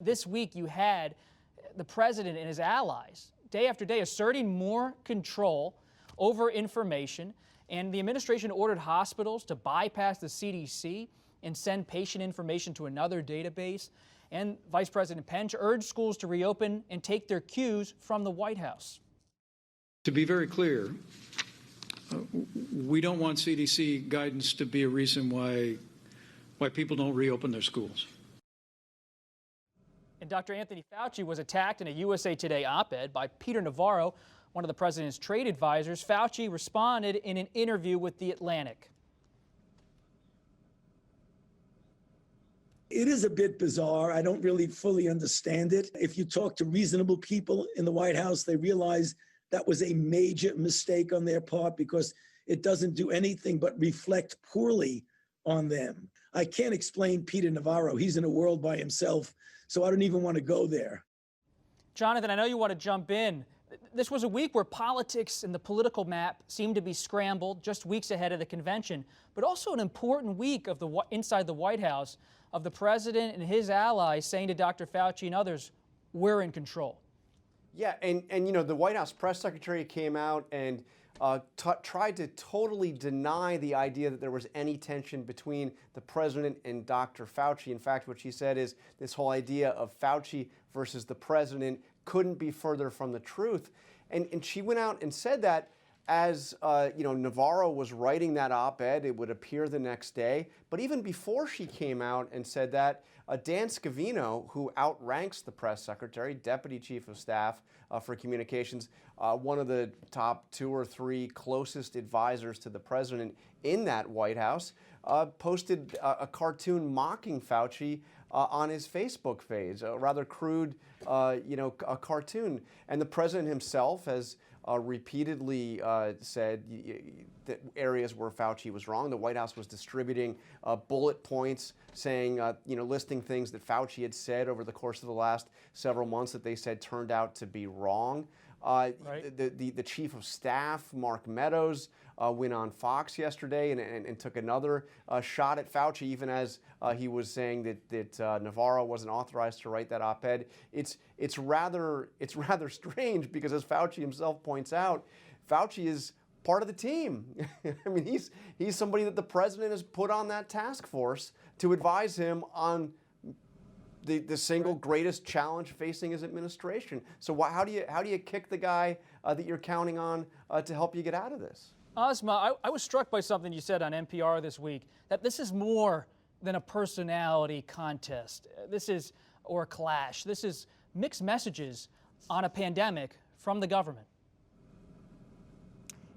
This week you had the president and his allies day after day asserting more control over information, and the administration ordered hospitals to bypass the CDC and send patient information to another database. And Vice President Pence urged schools to reopen and take their cues from the White House. To be very clear, we don't want CDC guidance to be a reason why people don't reopen their schools. And Dr. Anthony Fauci was attacked in a USA Today op-ed by Peter Navarro, one of the president's trade advisors. Fauci responded in an interview with The Atlantic. It is a bit bizarre. I don't really fully understand it. If you talk to reasonable people in the White House, they realize that was a major mistake on their part because it doesn't do anything but reflect poorly on them. I can't explain Peter Navarro. He's in a world by himself, so I don't even want to go there. Jonathan, I know you want to jump in. This was a week where politics and the political map seemed to be scrambled just weeks ahead of the convention, but also an important week of inside the White House of the president and his allies saying to Dr. Fauci and others, we're in control. Yeah, and you know, the White House press secretary came out and tried to totally deny the idea that there was any tension between the president and Dr. Fauci. In fact, what she said is this whole idea of Fauci versus the president couldn't be further from the truth. And she went out and said that as Navarro was writing that op-ed, it would appear the next day. But even before she came out and said that, Dan Scavino, who outranks the press secretary, deputy chief of staff for communications, one of the top 2 or 3 closest advisors to the president in that White House, posted a cartoon mocking Fauci on his Facebook page, a rather crude, a cartoon. And the president himself has repeatedly said that areas where Fauci was wrong. The White House was distributing bullet points saying, listing things that Fauci had said over the course of the last several months that they said turned out to be wrong. Right. The chief of staff, Mark Meadows, went on Fox yesterday and took another shot at Fauci, even as he was saying that Navarro wasn't authorized to write that op-ed. It's rather strange because, as Fauci himself points out, Fauci is part of the team. I mean, he's somebody that the president has put on that task force to advise him on the single greatest challenge facing his administration. So how do you kick the guy that you're counting on to help you get out of this? Asma, I was struck by something you said on NPR this week, that this is more than a personality contest. Or a clash. This is mixed messages on a pandemic from the government.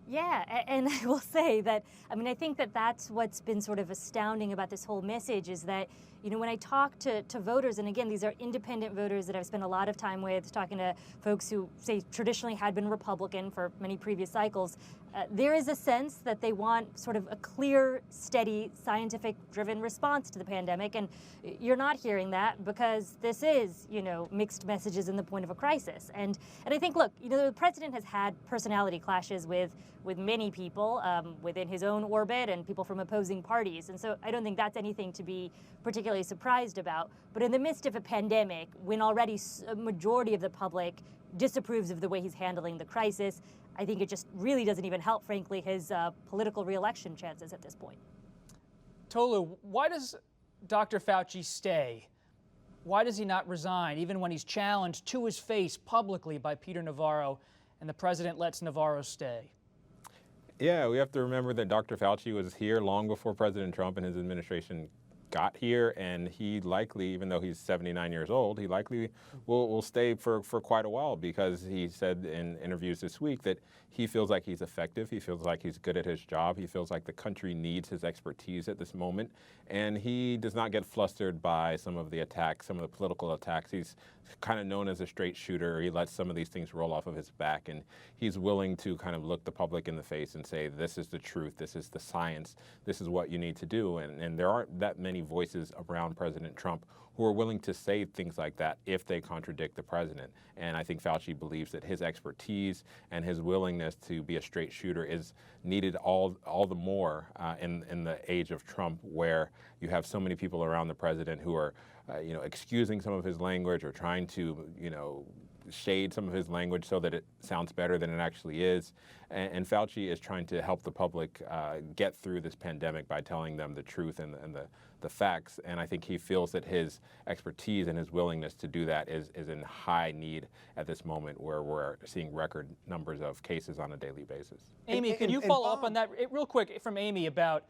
Yeah, and I will say that, I think that that's what's been sort of astounding about this whole message is that, when I talk to voters, and again, these are independent voters that I've spent a lot of time with, talking to folks who say traditionally had been Republican for many previous cycles, there is a sense that they want sort of a clear, steady, scientific-driven response to the pandemic, and you're not hearing that because this is, mixed messages in the point of a crisis. And I think, look, the president has had personality clashes with many people within his own orbit and people from opposing parties, and so I don't think that's anything to be particularly surprised about. But in the midst of a pandemic, when already a majority of the public disapproves of the way he's handling the crisis, I think it just really doesn't even help, frankly, his political re-election chances at this point. Tolu, why does Dr. Fauci stay? Why does he not resign, even when he's challenged to his face publicly by Peter Navarro, and the president lets Navarro stay? Yeah, we have to remember that Dr. Fauci was here long before President Trump and his administration got here, and he likely, even though he's 79 years old, he likely will stay for quite a while, because he said in interviews this week that he feels like he's effective, he feels like he's good at his job, he feels like the country needs his expertise at this moment, and he does not get flustered by some of the attacks, some of the political attacks. He's kind of known as a straight shooter. He lets some of these things roll off of his back, and he's willing to kind of look the public in the face and say, this is the truth, this is the science, this is what you need to do. And there aren't that many voices around President Trump who are willing to say things like that if they contradict the president. And I think Fauci believes that his expertise and his willingness to be a straight shooter is needed all the more in the age of Trump, where you have so many people around the president who are excusing some of his language or trying to, shade some of his language so that it sounds better than it actually is. And Fauci is trying to help the public get through this pandemic by telling them the truth and the facts. And I think he feels that his expertise and his willingness to do that is in high need at this moment where we're seeing record numbers of cases on a daily basis. Amy, can you follow up on that real quick from Amy about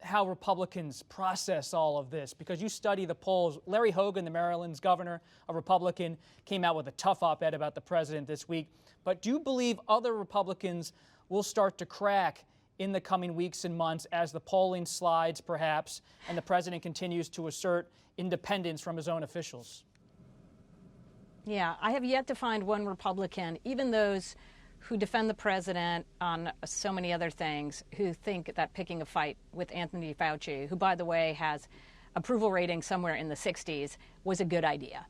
how Republicans process all of this? Because you study the polls. Larry Hogan, the Maryland's governor, a Republican, came out with a tough op-ed about the president this week. But do you believe other Republicans will start to crack in the coming weeks and months as the polling slides, perhaps, and the president continues to assert independence from his own officials? Yeah, I have yet to find one Republican, even those who defend the president on so many other things, who think that picking a fight with Anthony Fauci, who, by the way, has approval rating somewhere in the 60s, was a good idea.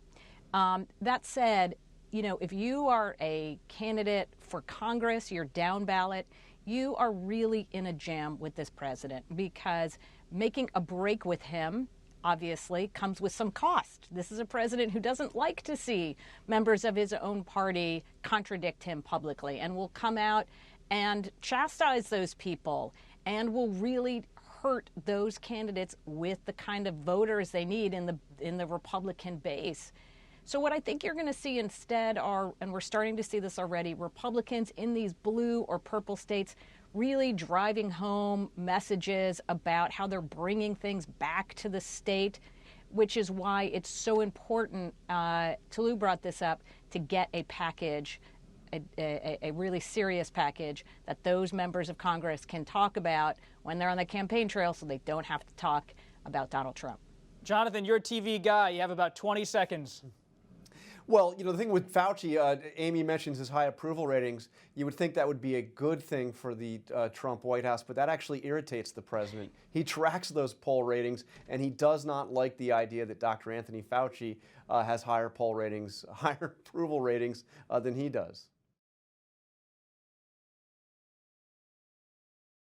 That said, if you are a candidate for Congress, you're down ballot, you are really in a jam with this president, because making a break with him obviously comes with some cost. This is a president who doesn't like to see members of his own party contradict him publicly, and will come out and chastise those people and will really hurt those candidates with the kind of voters they need in the Republican base. So what I think you're going to see instead are, and we're starting to see this already, Republicans in these blue or purple states really driving home messages about how they're bringing things back to the state, which is why it's so important, Toluse brought this up, to get a package, a really serious package that those members of Congress can talk about when they're on the campaign trail, so they don't have to talk about Donald Trump. Jonathan, you're a TV guy. You have about 20 seconds. Well, the thing with Fauci, Amy mentions his high approval ratings. You would think that would be a good thing for the Trump White House, but that actually irritates the president. He tracks those poll ratings, and he does not like the idea that Dr. Anthony Fauci has higher poll ratings, higher approval ratings than he does.